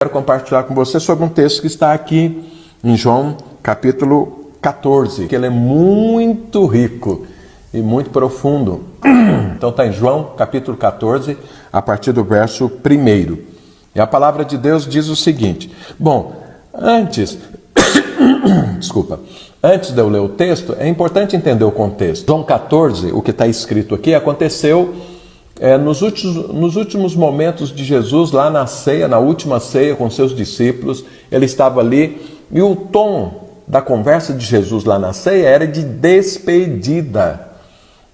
Quero compartilhar com você sobre um texto que está aqui em João capítulo 14, que ele é muito rico e muito profundo. Então está em João capítulo 14, a partir do verso 1. E a palavra de Deus diz o seguinte. Bom, antes de eu ler o texto, é importante entender o contexto. João 14, o que está escrito aqui, aconteceu nos últimos momentos de Jesus, lá na ceia, na última ceia com seus discípulos. Ele estava ali e o tom da conversa de Jesus lá na ceia era de despedida.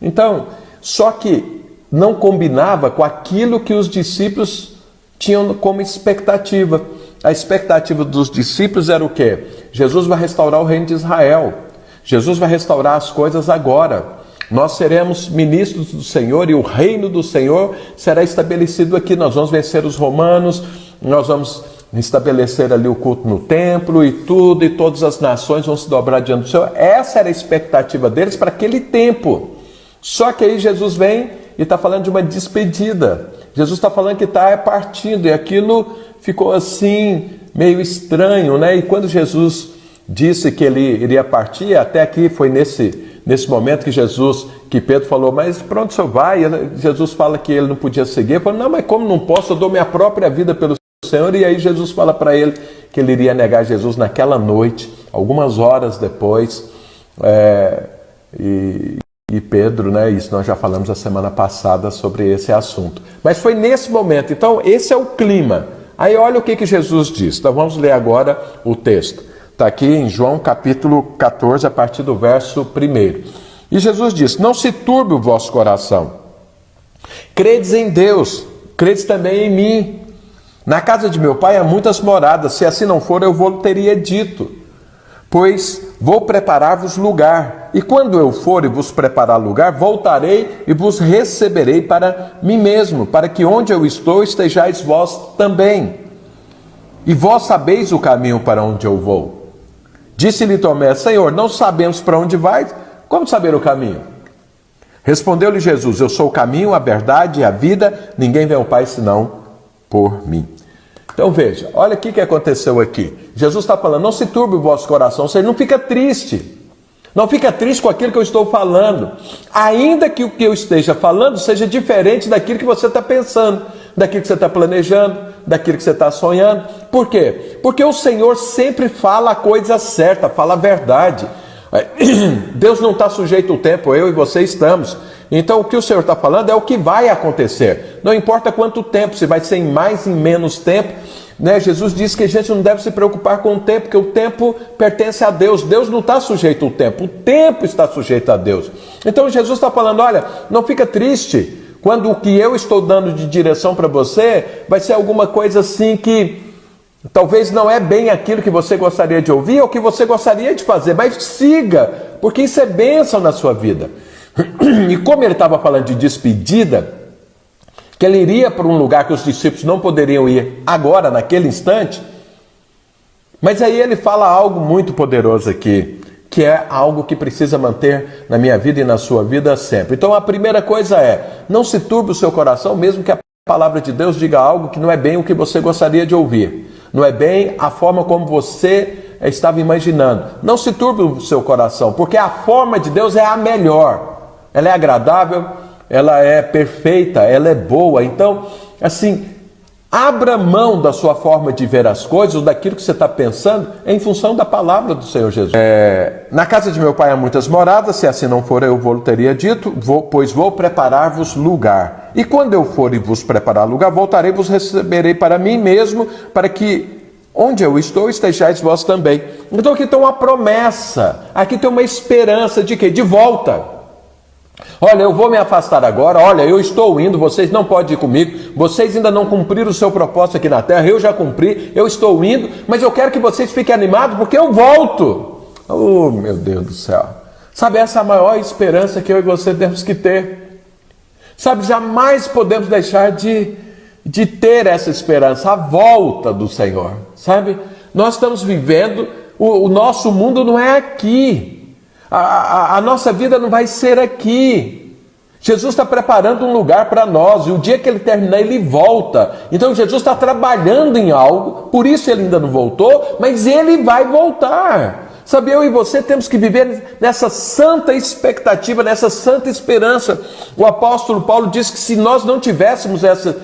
Então, só que não combinava com aquilo que os discípulos tinham como expectativa. A expectativa dos discípulos era o quê? Jesus vai restaurar o reino de Israel. Jesus vai restaurar as coisas agora. Nós seremos ministros do Senhor e o reino do Senhor será estabelecido aqui. Nós vamos vencer os romanos, nós vamos estabelecer ali o culto no templo e tudo, e todas as nações vão se dobrar diante do Senhor. Essa era a expectativa deles para aquele tempo. Só que aí Jesus vem e está falando de uma despedida. Jesus está falando que está partindo, e aquilo ficou assim, meio estranho, né? E quando Jesus disse que ele iria partir, até aqui foi nesse momento que Pedro falou, mas para onde o senhor vai? Jesus fala que ele não podia seguir. Ele falou, não, mas como não posso? Eu dou minha própria vida pelo Senhor. E aí Jesus fala para ele que ele iria negar Jesus naquela noite, algumas horas depois. E Pedro, né? Isso nós já falamos a semana passada sobre esse assunto. Mas foi nesse momento. Então esse é o clima. Aí olha o que Jesus diz. Então vamos ler agora o texto. Está aqui em João capítulo 14, a partir do verso 1. E Jesus diz, não se turbe o vosso coração. Credes em Deus, credes também em mim. Na casa de meu pai há muitas moradas, se assim não for eu vou teria dito. Pois vou preparar-vos lugar. E quando eu for e vos preparar lugar, voltarei e vos receberei para mim mesmo, para que onde eu estou estejais vós também. E vós sabeis o caminho para onde eu vou. Disse-lhe Tomé, Senhor, não sabemos para onde vais, como saber o caminho? Respondeu-lhe Jesus, eu sou o caminho, a verdade e a vida, ninguém vem ao Pai senão por mim. Então veja, olha o que aconteceu aqui. Jesus está falando, não se turbe o vosso coração, ou seja, não fica triste. Não fica triste com aquilo que eu estou falando. Ainda que o que eu esteja falando seja diferente daquilo que você está pensando, daquilo que você está planejando, daquilo que você está sonhando. Por quê? Porque o Senhor sempre fala a coisa certa, fala a verdade. Deus não está sujeito ao tempo, eu e você estamos. Então o que o Senhor está falando é o que vai acontecer. Não importa quanto tempo, se vai ser em mais, em menos tempo. Né? Jesus disse que a gente não deve se preocupar com o tempo, porque o tempo pertence a Deus. Deus não está sujeito ao tempo, o tempo está sujeito a Deus. Então Jesus está falando, olha, não fica triste quando o que eu estou dando de direção para você vai ser alguma coisa assim que talvez não é bem aquilo que você gostaria de ouvir ou que você gostaria de fazer, mas siga, porque isso é bênção na sua vida. E como ele estava falando de despedida, que ele iria para um lugar que os discípulos não poderiam ir agora, naquele instante, mas aí ele fala algo muito poderoso aqui, que é algo que precisa manter na minha vida e na sua vida sempre. Então a primeira coisa é, não se turbe o seu coração, mesmo que a palavra de Deus diga algo que não é bem o que você gostaria de ouvir, não é bem a forma como você estava imaginando. Não se turbe o seu coração, porque a forma de Deus é a melhor, ela é agradável, ela é perfeita, ela é boa. Então, assim, abra mão da sua forma de ver as coisas, ou daquilo que você está pensando, em função da palavra do Senhor Jesus. Na casa de meu pai há muitas moradas, se assim não for eu vou teria dito, pois vou preparar-vos lugar. E quando eu for e vos preparar lugar, voltarei e vos receberei para mim mesmo, para que onde eu estou estejais vós também. Então aqui tem uma promessa, aqui tem uma esperança de quê? De volta. Olha, eu vou me afastar agora, olha, eu estou indo, vocês não podem ir comigo, vocês ainda não cumpriram o seu propósito aqui na terra, eu já cumpri, eu estou indo, mas eu quero que vocês fiquem animados porque eu volto. Oh, meu Deus do céu. Sabe, essa é a maior esperança que eu e você temos que ter. Sabe, jamais podemos deixar de ter essa esperança, a volta do Senhor. Sabe, nós estamos vivendo, o nosso mundo não é aqui. A nossa vida não vai ser aqui. Jesus está preparando um lugar para nós, e o dia que ele terminar, ele volta. Então Jesus está trabalhando em algo, por isso ele ainda não voltou, mas ele vai voltar. Sabe, eu e você temos que viver nessa santa expectativa, nessa santa esperança. O apóstolo Paulo diz que se nós não tivéssemos essa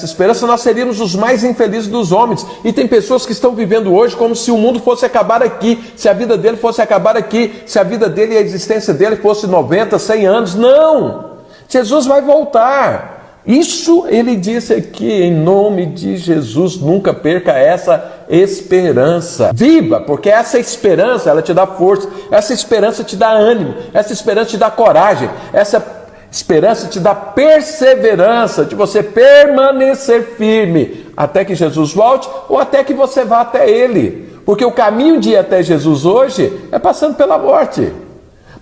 esperança, nós seríamos os mais infelizes dos homens. E tem pessoas que estão vivendo hoje como se o mundo fosse acabar aqui, se a vida dele fosse acabar aqui, se a vida dele e a existência dele fosse 90, 100 anos. Não! Jesus vai voltar. Isso ele disse aqui, em nome de Jesus, nunca perca essa esperança. Viva, porque essa esperança, ela te dá força, essa esperança te dá ânimo, essa esperança te dá coragem, essa esperança te dá perseverança, de você permanecer firme até que Jesus volte ou até que você vá até Ele. Porque o caminho de ir até Jesus hoje é passando pela morte.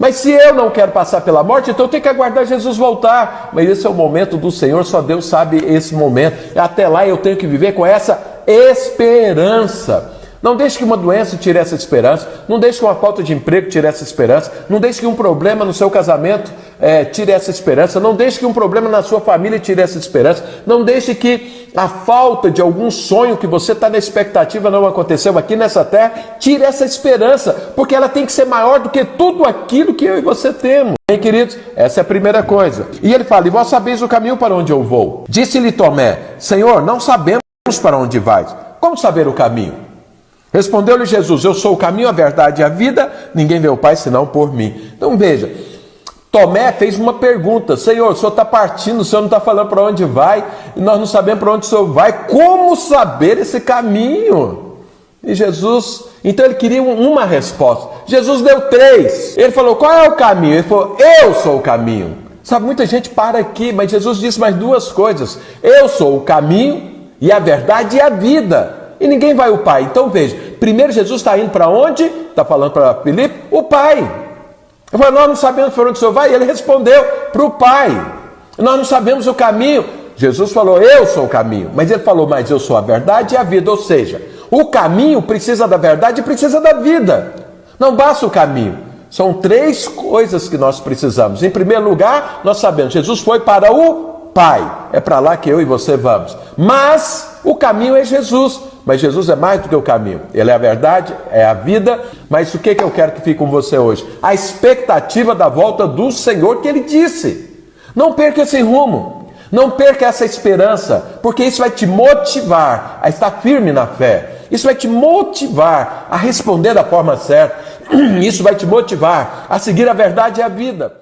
Mas se eu não quero passar pela morte, então eu tenho que aguardar Jesus voltar. Mas esse é o momento do Senhor, só Deus sabe esse momento. Até lá eu tenho que viver com essa esperança. Não deixe que uma doença tire essa esperança. Não deixe que uma falta de emprego tire essa esperança. Não deixe que um problema no seu casamento tire essa esperança. Não deixe que um problema na sua família tire essa esperança. Não deixe que a falta de algum sonho que você está na expectativa não aconteceu aqui nessa terra, tire essa esperança, porque ela tem que ser maior do que tudo aquilo que eu e você temos. Bem, queridos, essa é a primeira coisa. E ele fala, e vós sabeis o caminho para onde eu vou. Disse-lhe Tomé, Senhor, não sabemos para onde vais. Como saber o caminho? Respondeu-lhe Jesus, eu sou o caminho, a verdade e a vida, ninguém vê o Pai senão por mim. Então veja, Tomé fez uma pergunta, Senhor, o Senhor está partindo, o Senhor não está falando para onde vai, e nós não sabemos para onde o Senhor vai, como saber esse caminho? E Jesus, então ele queria uma resposta, Jesus deu 3, ele falou, qual é o caminho? Ele falou, eu sou o caminho. Sabe, muita gente para aqui, mas Jesus disse mais 2 coisas, eu sou o caminho e a verdade e a vida. E ninguém vai ao Pai. Então veja, primeiro Jesus está indo para onde? Está falando para Filipe, o Pai. Eu falei, nós não sabemos para onde o Senhor vai. E ele respondeu, para o Pai. Nós não sabemos o caminho. Jesus falou, eu sou o caminho. Mas ele falou, mas eu sou a verdade e a vida. Ou seja, o caminho precisa da verdade e precisa da vida. Não basta o caminho. São 3 coisas que nós precisamos. Em primeiro lugar, nós sabemos, Jesus foi para o Pai. É para lá que eu e você vamos. Mas o caminho é Jesus. Mas Jesus é mais do que o caminho. Ele é a verdade, é a vida. Mas o que eu quero que fique com você hoje? A expectativa da volta do Senhor que Ele disse. Não perca esse rumo. Não perca essa esperança. Porque isso vai te motivar a estar firme na fé. Isso vai te motivar a responder da forma certa. Isso vai te motivar a seguir a verdade e a vida.